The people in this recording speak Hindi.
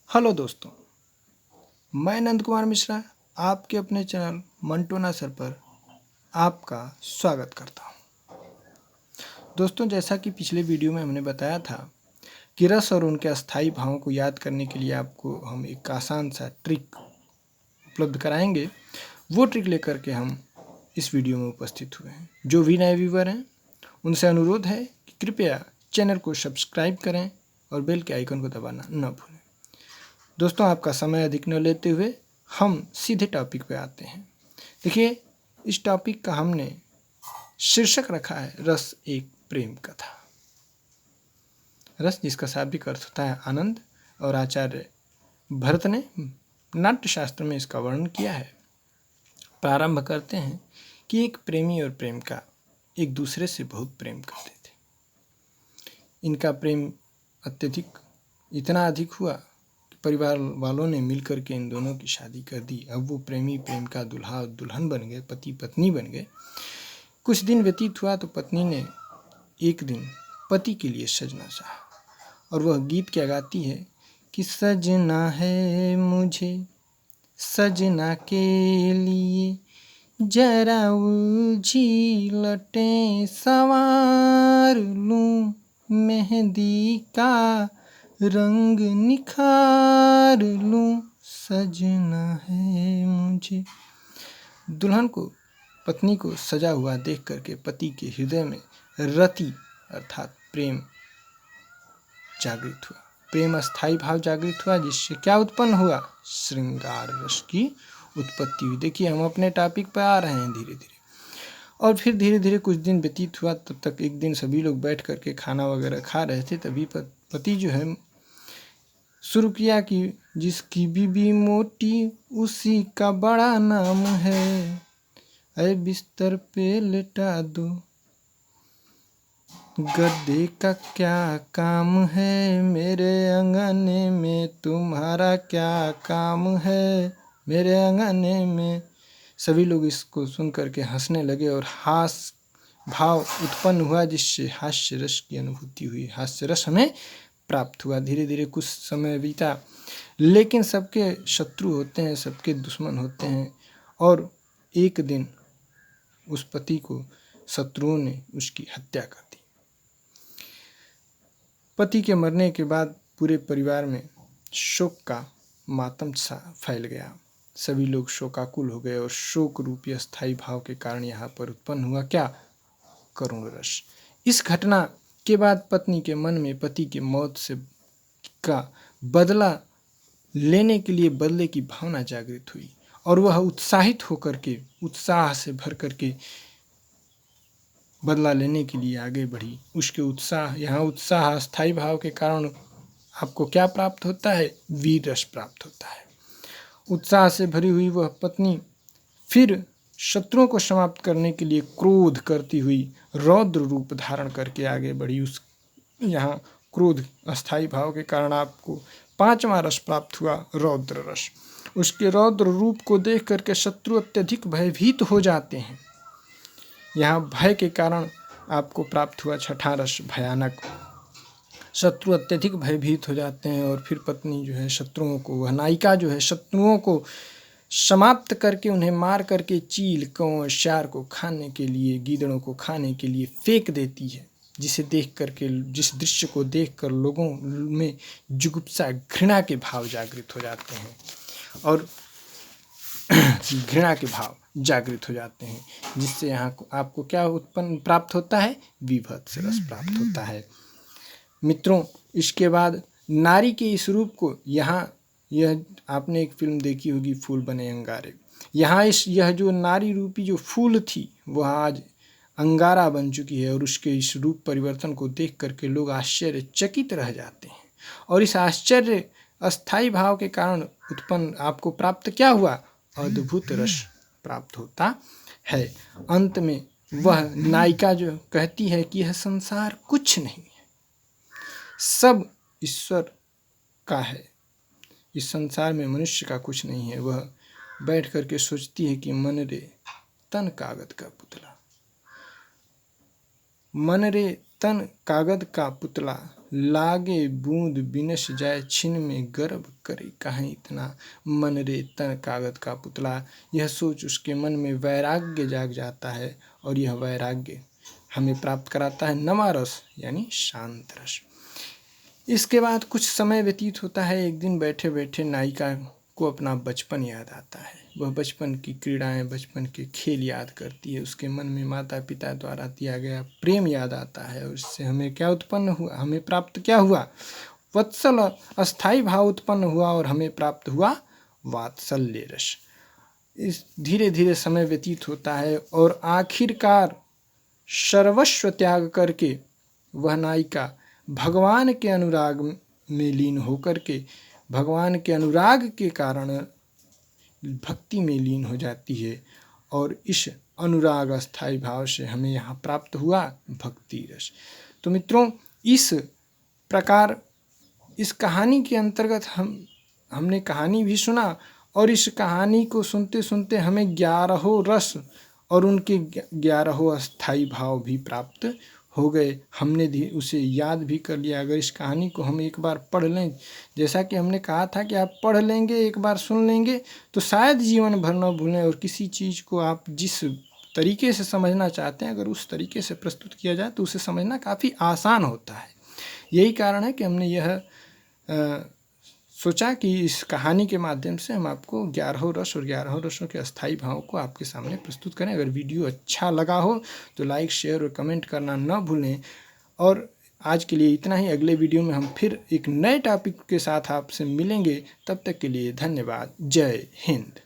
हेलो दोस्तों, मैं नंद कुमार मिश्रा आपके अपने चैनल मंटोना सर पर आपका स्वागत करता हूं। दोस्तों, जैसा कि पिछले वीडियो में हमने बताया था कि रस और उनके अस्थायी भावों को याद करने के लिए आपको हम एक आसान सा ट्रिक उपलब्ध कराएंगे। वो ट्रिक लेकर के हम इस वीडियो में उपस्थित हुए हैं। जो भी नए व्यूवर हैं उनसे अनुरोध है कि कृपया चैनल को सब्सक्राइब करें और बेल के आइकन को दबाना न भूलें। दोस्तों, आपका समय अधिक न लेते हुए हम सीधे टॉपिक पे आते हैं। देखिए, इस टॉपिक का हमने शीर्षक रखा है रस एक प्रेम कथा। रस जिसका शाब्दिक अर्थ होता है आनंद, और आचार्य भरत ने नाट्य शास्त्र में इसका वर्णन किया है। प्रारंभ करते हैं कि एक प्रेमी और प्रेमिका एक दूसरे से बहुत प्रेम करते थे। इनका प्रेम इतना अधिक हुआ कि परिवार वालों ने मिलकर के इन दोनों की शादी कर दी। अब वो प्रेमी प्रेमिका दूल्हा और दुल्हन बन गए, पति पत्नी बन गए। कुछ दिन व्यतीत हुआ तो पत्नी ने एक दिन पति के लिए सजना चाहा, और वह गीत क्या गाती है कि सजना है मुझे सजना के लिए, जरा उलझी लटें संवार लूं, मेहंदी का रंग निखार लूं, सजना है मुझे। दुल्हन को पत्नी को सजा हुआ देख करके पति के हृदय में रति अर्थात प्रेम जागृत हुआ। प्रेम अस्थायी भाव जागृत हुआ, जिससे क्या उत्पन्न हुआ? श्रृंगार रस की उत्पत्ति हुई। देखिए, हम अपने टॉपिक पर आ रहे हैं धीरे धीरे। और फिर धीरे धीरे कुछ दिन व्यतीत हुआ। तब तक एक दिन सभी लोग बैठ करके खाना वगैरह खा रहे थे। तभी पति जो है शुरू किया कि जिसकी बीबी मोटी उसी का बड़ा नाम है, अरे बिस्तर पे लेटा दो, गद्दे का क्या काम है, मेरे अंगने में तुम्हारा क्या काम है, मेरे अंगने में। सभी लोग इसको सुन करके हंसने लगे और हास्य भाव उत्पन्न हुआ, जिससे हास्य रस की अनुभूति हुई। हास्य रस हमें प्राप्त हुआ। धीरे धीरे कुछ समय बीता, लेकिन सबके शत्रु होते हैं, सबके दुश्मन होते हैं। और एक दिन उस पति को शत्रुओं ने उसकी हत्या कर दी। पति के मरने के बाद पूरे परिवार में शोक का मातम सा फैल गया। सभी लोग शोकाकुल हो गए और शोक रूपी अस्थायी भाव के कारण यहाँ पर उत्पन्न हुआ क्या? करुण रस। इस घटना के बाद पत्नी के मन में पति की मौत से का बदला लेने के लिए बदले की भावना जागृत हुई, और वह उत्साहित होकर के उत्साह से भर करके बदला लेने के लिए आगे बढ़ी। उसके उत्साह अस्थायी भाव के कारण आपको क्या प्राप्त होता है? वीर रस प्राप्त होता है। उत्साह से भरी हुई वह पत्नी फिर शत्रुओं को समाप्त करने के लिए क्रोध करती हुई रौद्र रूप धारण करके आगे बढ़ी। यहाँ क्रोध अस्थायी भाव के कारण आपको पांचवा रस प्राप्त हुआ, रौद्र रस। उसके रौद्र रूप को देख करके शत्रु अत्यधिक भयभीत हो जाते हैं। यहाँ भय के कारण आपको प्राप्त हुआ छठा रस, भयानक। शत्रु अत्यधिक भयभीत हो जाते हैं, और फिर पत्नी जो है शत्रुओं को, वह नायिका जो है शत्रुओं को समाप्त करके उन्हें मार करके चील, कौवा, श्यार को खाने के लिए, गीदड़ों को खाने के लिए फेंक देती है। जिस दृश्य को देखकर लोगों में जुगुप्सा, घृणा के भाव जागृत हो जाते हैं, और घृणा के भाव जागृत हो जाते हैं, जिससे यहाँ आपको क्या उत्पन्न प्राप्त होता है? विभत्स रस प्राप्त होता है। मित्रों, इसके बाद नारी के इस रूप को यह आपने एक फिल्म देखी होगी, फूल बने अंगारे। यह जो नारी रूपी जो फूल थी वह आज अंगारा बन चुकी है, और उसके इस रूप परिवर्तन को देख करके लोग आश्चर्यचकित रह जाते हैं। और इस आश्चर्य अस्थायी भाव के कारण उत्पन्न आपको प्राप्त क्या हुआ? अद्भुत रस प्राप्त होता है। अंत में वह नायिका जो कहती है कि यह संसार कुछ नहीं है, सब ईश्वर का है, इस संसार में मनुष्य का कुछ नहीं है। वह बैठ करके सोचती है कि मन रे तन कागज का पुतला, मन रे तन कागज का पुतला, लागे बूंद बिनस जाए छिन में गर्भ करे काहे इतना मन रे तन कागज का पुतला। यह सोच उसके मन में वैराग्य जाग जाता है और यह वैराग्य हमें प्राप्त कराता है नमा रस यानी शांत रस। इसके बाद कुछ समय व्यतीत होता है। एक दिन बैठे बैठे नायिका को अपना बचपन याद आता है। वह बचपन की क्रीड़ाएं, बचपन के खेल याद करती है। उसके मन में माता पिता द्वारा दिया गया प्रेम याद आता है और इससे हमें क्या उत्पन्न हुआ, हमें प्राप्त क्या हुआ, वत्सल अस्थाई भाव उत्पन्न हुआ और हमें प्राप्त हुआ वात्सल्य रस। इस धीरे धीरे समय व्यतीत होता है और आखिरकार सर्वस्व त्याग करके वह नायिका भगवान के अनुराग में लीन होकर के भगवान के अनुराग के कारण भक्ति में लीन हो जाती है और इस अनुराग अस्थाई भाव से हमें यहाँ प्राप्त हुआ भक्ति रस। तो मित्रों, इस प्रकार इस कहानी के अंतर्गत हमने कहानी भी सुना और इस कहानी को सुनते सुनते हमें 11 रस और उनके 11 अस्थाई भाव भी प्राप्त हो गए। हमने उसे याद भी कर लिया। अगर इस कहानी को हम एक बार पढ़ लें, जैसा कि हमने कहा था कि आप पढ़ लेंगे, एक बार सुन लेंगे तो शायद जीवन भर न भूलें। और किसी चीज़ को आप जिस तरीके से समझना चाहते हैं, अगर उस तरीके से प्रस्तुत किया जाए तो उसे समझना काफ़ी आसान होता है। यही कारण है कि हमने यह सोचा कि इस कहानी के माध्यम से हम आपको 11 रस और 11 रसों के अस्थाई भाव को आपके सामने प्रस्तुत करें। अगर वीडियो अच्छा लगा हो तो लाइक, शेयर और कमेंट करना न भूलें। और आज के लिए इतना ही। अगले वीडियो में हम फिर एक नए टॉपिक के साथ आपसे मिलेंगे। तब तक के लिए धन्यवाद। जय हिंद।